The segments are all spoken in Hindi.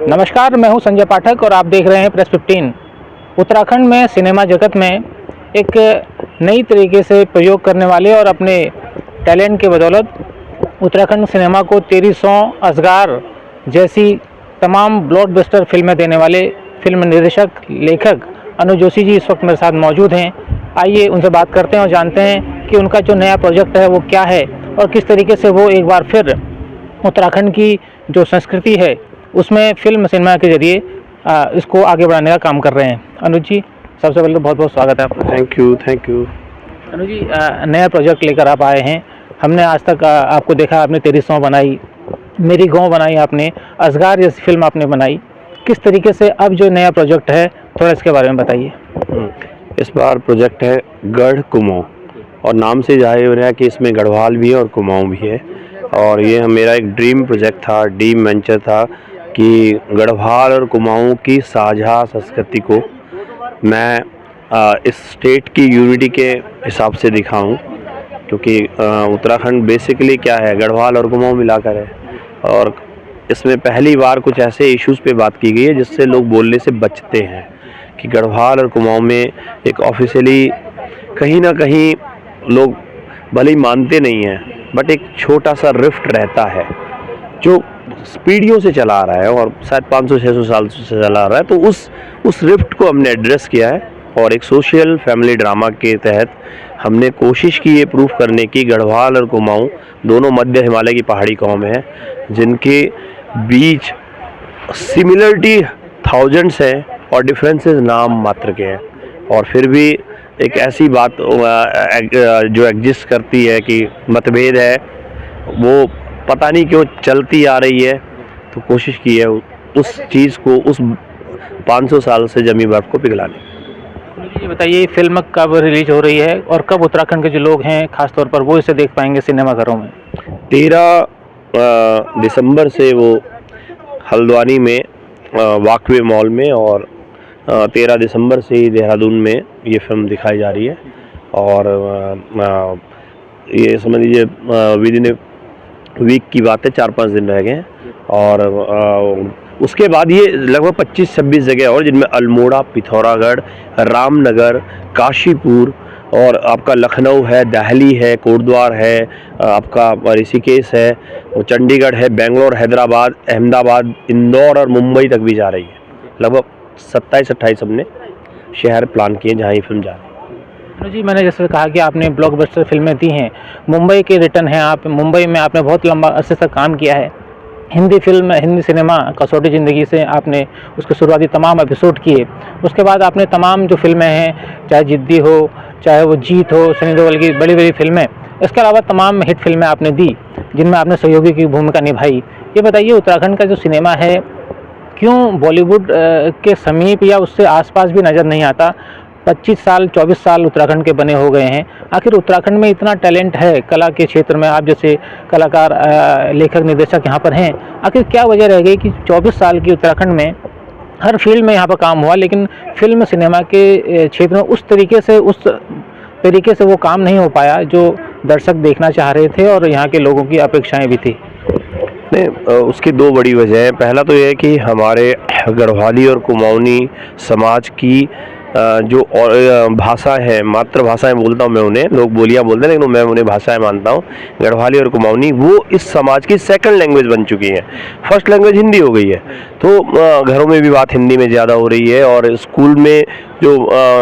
नमस्कार, मैं हूं संजय पाठक और आप देख रहे हैं प्रेस 15। उत्तराखंड में सिनेमा जगत में एक नई तरीके से प्रयोग करने वाले और अपने टैलेंट के बदौलत उत्तराखंड सिनेमा को तेरी सौ, असगार जैसी तमाम ब्लॉकबस्टर फिल्में देने वाले फिल्म निर्देशक, लेखक अनुज जोशी जी इस वक्त मेरे साथ मौजूद हैं। आइए उनसे बात करते हैं और जानते हैं कि उनका जो नया प्रोजेक्ट है वो क्या है और किस तरीके से वो एक बार फिर उत्तराखंड की जो संस्कृति है उसमें फिल्म सिनेमा के जरिए इसको आगे बढ़ाने का काम कर रहे हैं। अनुज जी, सबसे पहले तो बहुत बहुत स्वागत है आपका। Thank you. अनुज जी, नया प्रोजेक्ट लेकर आप आए हैं। हमने आज तक आपको देखा, आपने तेरी सौ बनाई, मेरी गाँव बनाई, आपने असगार जैसी फिल्म आपने बनाई। किस तरीके से अब जो नया प्रोजेक्ट है थोड़ा इसके बारे में बताइए। इस बार प्रोजेक्ट है गढ़ कुमाऊँ, और नाम से जाहिर हो रहा है कि इसमें गढ़वाल भी है और कुमाऊँ भी है। और ये मेरा एक ड्रीम प्रोजेक्ट था, ड्रीम वेंचर था कि गढ़वाल और कुमाऊँ की साझा संस्कृति को मैं इस स्टेट की यूनिटी के हिसाब से दिखाऊं, क्योंकि उत्तराखंड बेसिकली क्या है, गढ़वाल और कुमाऊँ मिलाकर है। और इसमें पहली बार कुछ ऐसे इश्यूज़ पे बात की गई है जिससे लोग बोलने से बचते हैं कि गढ़वाल और कुमाऊँ में एक ऑफिशियली कहीं ना कहीं लोग भले ही मानते नहीं हैं, बट एक छोटा सा रिफ्ट रहता है जो पीढ़ियों से चला आ रहा है और शायद 500-600 साल से चला आ रहा है। तो उस रिफ्ट को हमने एड्रेस किया है और एक सोशल फैमिली ड्रामा के तहत हमने कोशिश की ये प्रूफ करने की गढ़वाल और कुमाऊँ दोनों मध्य हिमालय की पहाड़ी कौम है जिनके बीच सिमिलरिटी थाउजेंड्स हैं और डिफरेंसेस नाम मात्र के हैं। और फिर भी एक ऐसी बात जो एग्जिस्ट करती है कि मतभेद है, वो पता नहीं क्यों चलती आ रही है। तो कोशिश की है उस चीज़ को, उस 500 साल से जमी बर्फ को पिघलाने। ये बताइए, फिल्म कब रिलीज हो रही है और कब उत्तराखंड के जो लोग हैं खासतौर पर वो इसे देख पाएंगे सिनेमाघरों में? 13 दिसंबर से वो हल्द्वानी में वाकवे मॉल में, और 13 दिसंबर से ही देहरादून में ये फिल्म दिखाई जा रही है। और ये समझ लीजिए विद इन वीक की बात है, 4-5 दिन रह गए हैं। और उसके बाद ये लगभग 25-26 जगह और, जिनमें अल्मोड़ा, पिथौरागढ़, रामनगर, काशीपुर और आपका लखनऊ है, दिल्ली है, कोटद्वार है, आपका ऋषिकेश है, चंडीगढ़ है, बेंगलोर, हैदराबाद, अहमदाबाद, इंदौर और मुंबई तक भी जा रही है। लगभग 27-28 हमने शहर प्लान किए जहाँ ये फिल्म जा रही है। जी, मैंने जैसे कहा कि आपने ब्लॉकबस्टर फिल्में दी हैं, मुंबई के रिटर्न हैं आप, मुंबई में आपने बहुत लंबा अरसे तक काम किया है। हिंदी सिनेमा कसौटी ज़िंदगी से आपने उसके शुरुआती तमाम एपिसोड किए। उसके बाद आपने तमाम जो फिल्में हैं, चाहे जिद्दी हो, चाहे वो जीत हो, सनी देओल की बड़ी बड़ी फिल्में, इसके अलावा तमाम हिट फिल्में आपने दी जिनमें आपने सहयोगी की भूमिका निभाई। ये बताइए, उत्तराखंड का जो सिनेमा है क्यों बॉलीवुड के समीप या उससे आसपास भी नज़र नहीं आता? 25 साल 24 साल उत्तराखंड के बने हो गए हैं। आखिर उत्तराखंड में इतना टैलेंट है कला के क्षेत्र में, आप जैसे कलाकार, लेखक, निर्देशक यहाँ पर हैं, आखिर क्या वजह रह गई कि 24 साल की उत्तराखंड में हर फील्ड में यहाँ पर काम हुआ लेकिन फिल्म सिनेमा के क्षेत्र में उस तरीके से वो काम नहीं हो पाया जो दर्शक देखना चाह रहे थे और यहाँ के लोगों की अपेक्षाएँ भी थी? नहीं, उसकी 2 बड़ी वजह है। पहला तो ये है कि हमारे गढ़वाली और कुमाऊनी समाज की जो भाषा है, मातृभाषाएं बोलता हूँ मैं उन्हें, लोग बोलियाँ बोलते हैं लेकिन मैं उन्हें भाषाएं मानता हूँ। गढ़वाली और कुमाऊनी वो इस समाज की सेकंड लैंग्वेज बन चुकी है। फर्स्ट लैंग्वेज हिंदी हो गई है। तो घरों में भी बात हिंदी में ज़्यादा हो रही है और स्कूल में जो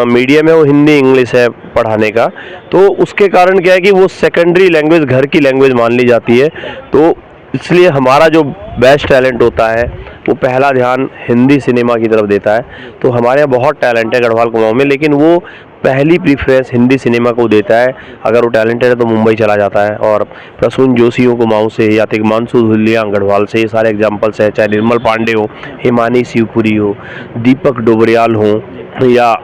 मीडियम है वो हिंदी इंग्लिश है पढ़ाने का। तो उसके कारण क्या है कि वो सेकेंडरी लैंग्वेज, घर की लैंग्वेज मान ली जाती है। तो इसलिए हमारा जो बेस्ट टैलेंट होता है वो पहला ध्यान हिंदी सिनेमा की तरफ देता है। तो हमारे यहाँ बहुत टैलेंट है गढ़वाल कुमाऊँ में, लेकिन वो पहली प्रीफरेंस हिंदी सिनेमा को देता है। अगर वो टैलेंटेड है तो मुंबई चला जाता है। और प्रसून जोशी हो कुमाऊँ से, या तिग्मांशु धुलिया गढ़वाल से, ये सारे एग्जाम्पल्स हैं। चाहे निर्मल पांडे हो, हिमानी शिवपुरी हो, दीपक डोबरियाल हो या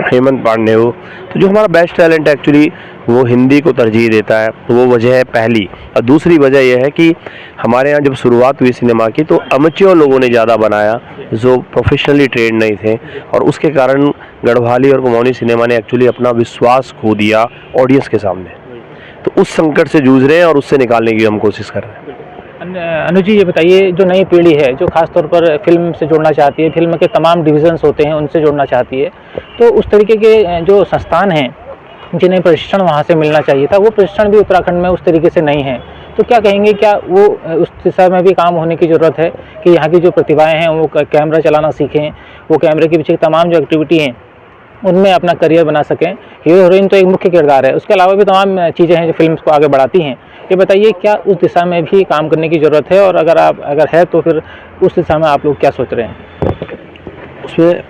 हेमंत पांडे हो। तो जो हमारा बेस्ट टैलेंट है एक्चुअली वो हिंदी को तरजीह देता है। वो वजह है पहली। और दूसरी वजह यह है कि हमारे यहाँ जब शुरुआत हुई सिनेमा की तो अमेच्योर लोगों ने ज़्यादा बनाया जो प्रोफेशनली ट्रेंड नहीं थे, और उसके कारण गढ़वाली और कुमाऊनी सिनेमा ने एक्चुअली अपना विश्वास खो दिया ऑडियंस के सामने। तो उस संकट से जूझ रहे हैं और उससे निकालने की हम कोशिश कर रहे हैं। अनुज जी, ये बताइए, जो नई पीढ़ी है जो खास तौर पर फिल्म से जुड़ना चाहती है, फिल्म के तमाम डिविजन्स होते हैं उनसे जुड़ना चाहती है, तो उस तरीके के जो संस्थान हैं जिन्हें प्रशिक्षण वहाँ से मिलना चाहिए था, वो प्रशिक्षण भी उत्तराखंड में उस तरीके से नहीं है। तो क्या कहेंगे, क्या वो उस दिशा में भी काम होने की ज़रूरत है कि यहाँ की जो प्रतिभाएं हैं वो कैमरा चलाना सीखें, वो कैमरे के पीछे तमाम जो एक्टिविटी हैं उनमें अपना करियर बना सकें। हीरो हीरोइन तो एक मुख्य किरदार है, उसके अलावा भी तमाम चीज़ें हैं जो फिल्म को आगे बढ़ाती हैं। ये बताइए, क्या उस दिशा में भी काम करने की ज़रूरत है, और अगर है तो फिर उस दिशा में आप लोग क्या सोच रहे हैं? उसमें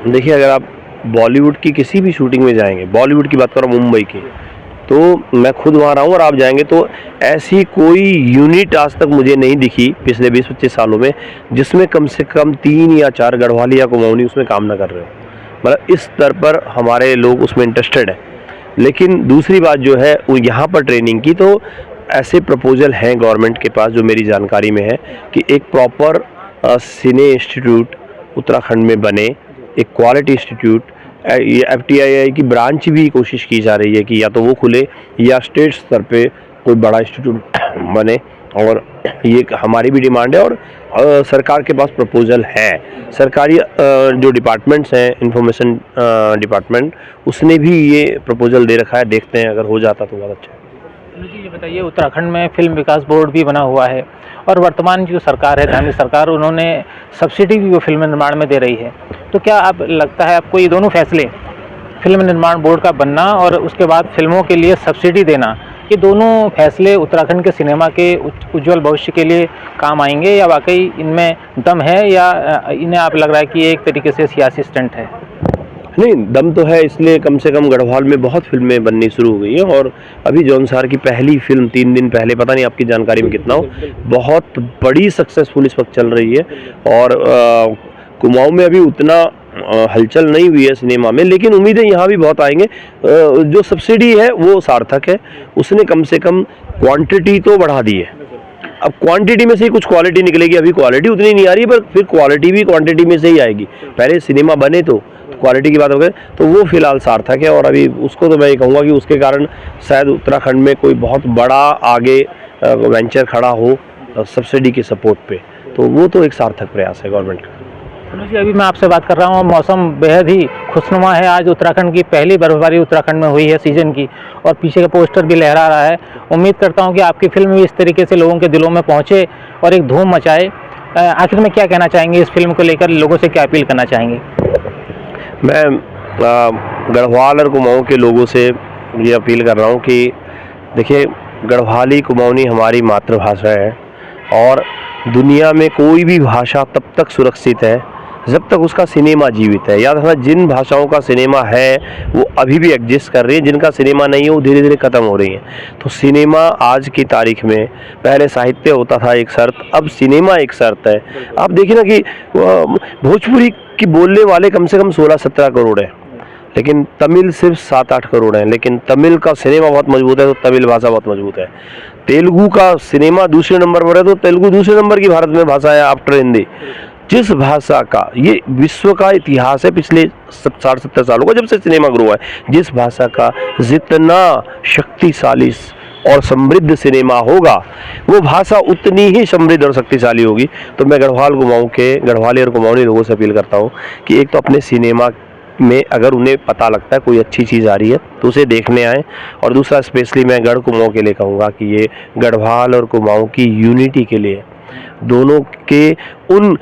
देखिए, अगर आप बॉलीवुड की किसी भी शूटिंग में जाएंगे, बॉलीवुड की बात करो मुंबई की, तो मैं खुद वहाँ रहा हूँ और आप जाएंगे तो ऐसी कोई यूनिट आज तक मुझे नहीं दिखी पिछले 20-25 सालों में जिसमें कम से कम 3 या 4 गढ़वाली या कुमाऊनी उसमें काम ना कर रहे हो। मतलब इस स्तर पर हमारे लोग उसमें इंटरेस्टेड हैं। लेकिन दूसरी बात जो है वो यहाँ पर ट्रेनिंग की, तो ऐसे प्रपोजल हैं गवर्नमेंट के पास जो मेरी जानकारी में है कि एक प्रॉपर सिने इंस्टीट्यूट उत्तराखंड में बने, एक क्वालिटी इंस्टीट्यूट। ये FTII की ब्रांच भी कोशिश की जा रही है कि या तो वो खुले या स्टेट स्तर पे कोई बड़ा इंस्टीट्यूट बने, और ये हमारी भी डिमांड है। और सरकार के पास प्रपोजल है, सरकारी जो डिपार्टमेंट्स हैं, इंफॉर्मेशन डिपार्टमेंट, उसने भी ये प्रपोजल दे रखा है। देखते हैं, अगर हो जाता तो बहुत अच्छा है। जी, ये बताइए, उत्तराखंड में फिल्म विकास बोर्ड भी बना हुआ है और वर्तमान जो सरकार है, धामी सरकार, उन्होंने सब्सिडी भी वो फिल्म निर्माण में दे रही है। तो क्या आप लगता है आपको ये दोनों फैसले, फिल्म निर्माण बोर्ड का बनना और उसके बाद फिल्मों के लिए सब्सिडी देना, ये दोनों फैसले उत्तराखंड के सिनेमा के उज्ज्वल भविष्य के लिए काम आएंगे, या वाकई इनमें दम है, या इन्हें आप लग रहा है कि ये एक तरीके से सियासी स्टंट है? नहीं, दम तो है, इसलिए कम से कम गढ़वाल में बहुत फिल्में बननी शुरू हो गई हैं। और अभी जौनसार की पहली फिल्म 3 दिन पहले, पता नहीं आपकी जानकारी में कितना हो, बहुत बड़ी सक्सेसफुल इस वक्त चल रही है। और कुमाऊं में अभी उतना हलचल नहीं हुई है सिनेमा में, लेकिन उम्मीदें यहाँ भी बहुत आएंगे। जो सब्सिडी है वो सार्थक है, उसने कम से कम क्वांटिटी तो बढ़ा दी है। अब क्वांटिटी में से ही कुछ क्वालिटी निकलेगी। अभी क्वालिटी उतनी नहीं आ रही है, पर फिर क्वालिटी भी क्वांटिटी में से ही आएगी। पहले सिनेमा बने तो क्वालिटी की बात हो गई, तो वो फिलहाल सार्थक है। और अभी उसको तो मैं ये कहूँगा कि उसके कारण शायद उत्तराखंड में कोई बहुत बड़ा आगे वेंचर खड़ा हो सब्सिडी के सपोर्ट पे, तो वो तो एक सार्थक प्रयास है गवर्नमेंट का। जी, अभी मैं आपसे बात कर रहा हूँ, मौसम बेहद ही खुशनुमा है। आज उत्तराखंड की पहली बर्फबारी उत्तराखंड में हुई है सीजन की, और पीछे का पोस्टर भी लहरा रहा है। उम्मीद करता हूँ कि आपकी फिल्म भी इस तरीके से लोगों के दिलों में पहुँचे और एक धूम मचाए। आखिर में क्या कहना चाहेंगे इस फिल्म को लेकर, लोगों से क्या अपील करना चाहेंगे? मैं गढ़वाल और कुमाऊं के लोगों से ये अपील कर रहा हूँ कि देखिए, गढ़वाली कुमाऊनी हमारी मातृभाषा है, और दुनिया में कोई भी भाषा तब तक सुरक्षित है जब तक उसका सिनेमा जीवित है। याद रखना, जिन भाषाओं का सिनेमा है वो अभी भी एग्जिस्ट कर रही है, जिनका सिनेमा नहीं है वो धीरे धीरे ख़त्म हो रही है। तो सिनेमा आज की तारीख में, पहले साहित्य होता था एक शर्त, अब सिनेमा एक शर्त है। आप देखिए ना कि भोजपुरी की बोलने वाले कम से कम 16-17 करोड़ हैं, लेकिन तमिल सिर्फ 7-8 करोड़ हैं। लेकिन तमिल का सिनेमा बहुत मजबूत है, तो तमिल भाषा बहुत मजबूत है। तेलुगु का सिनेमा दूसरे नंबर पर है, तो तेलुगु दूसरे नंबर की भारत में भाषा है आफ्टर हिंदी। जिस भाषा का, ये विश्व का इतिहास है पिछले 60-70 सालों का, जब से सिनेमा ग्रो है, जिस भाषा का जितना शक्तिशाली और समृद्ध सिनेमा होगा, वो भाषा उतनी ही समृद्ध और शक्तिशाली होगी। तो मैं गढ़वाली और कुमाऊनी लोगों से अपील करता हूँ कि एक तो अपने सिनेमा में अगर उन्हें पता लगता है कोई अच्छी चीज़ आ रही है तो उसे देखने आएँ, और दूसरा स्पेशली मैं गढ़ कुमाऊं के लिए कहूँगा कि ये गढ़वाल और कुमाऊं की यूनिटी के लिए, दोनों के उन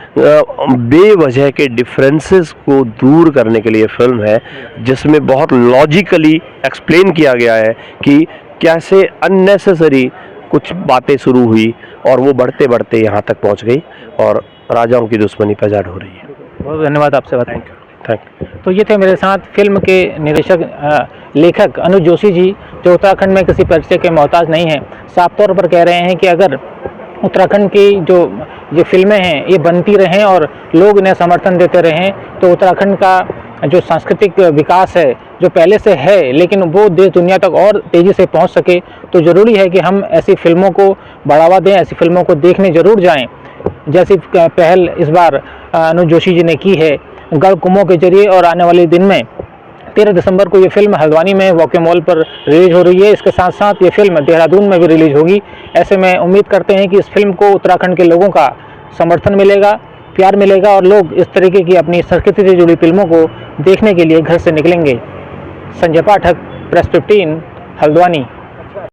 बेवजह के डिफरेंसेस को दूर करने के लिए फिल्म है, जिसमें बहुत लॉजिकली एक्सप्लेन किया गया है कि कैसे अननेसेसरी कुछ बातें शुरू हुई और वो बढ़ते बढ़ते यहाँ तक पहुँच गई और राजाओं की दुश्मनी प्रजाड़ हो रही है। बहुत धन्यवाद आपसे बात करके। Thank you. तो ये थे मेरे साथ फिल्म के निर्देशक लेखक अनुज जोशी जी, जो उत्तराखंड में किसी परिचय के मोहताज नहीं है। साफ तौर पर कह रहे हैं कि अगर उत्तराखंड की जो ये फिल्में हैं ये बनती रहें और लोग इन्हें समर्थन देते रहें, तो उत्तराखंड का जो सांस्कृतिक विकास है जो पहले से है, लेकिन वो देश दुनिया तक और तेज़ी से पहुंच सके, तो ज़रूरी है कि हम ऐसी फिल्मों को बढ़ावा दें, ऐसी फिल्मों को देखने ज़रूर जाएं, जैसी पहल इस बार अनुज जोशी जी ने की है गढ़ कुमो के जरिए। और आने वाले दिन में 13 दिसंबर को ये फिल्म हल्द्वानी में वॉके मॉल पर रिलीज हो रही है। इसके साथ साथ ये फिल्म देहरादून में भी रिलीज होगी। ऐसे में उम्मीद करते हैं कि इस फिल्म को उत्तराखंड के लोगों का समर्थन मिलेगा, प्यार मिलेगा और लोग इस तरीके की अपनी संस्कृति से जुड़ी फिल्मों को देखने के लिए घर से निकलेंगे। संजय पाठक, प्रेस 15, हल्द्वानी।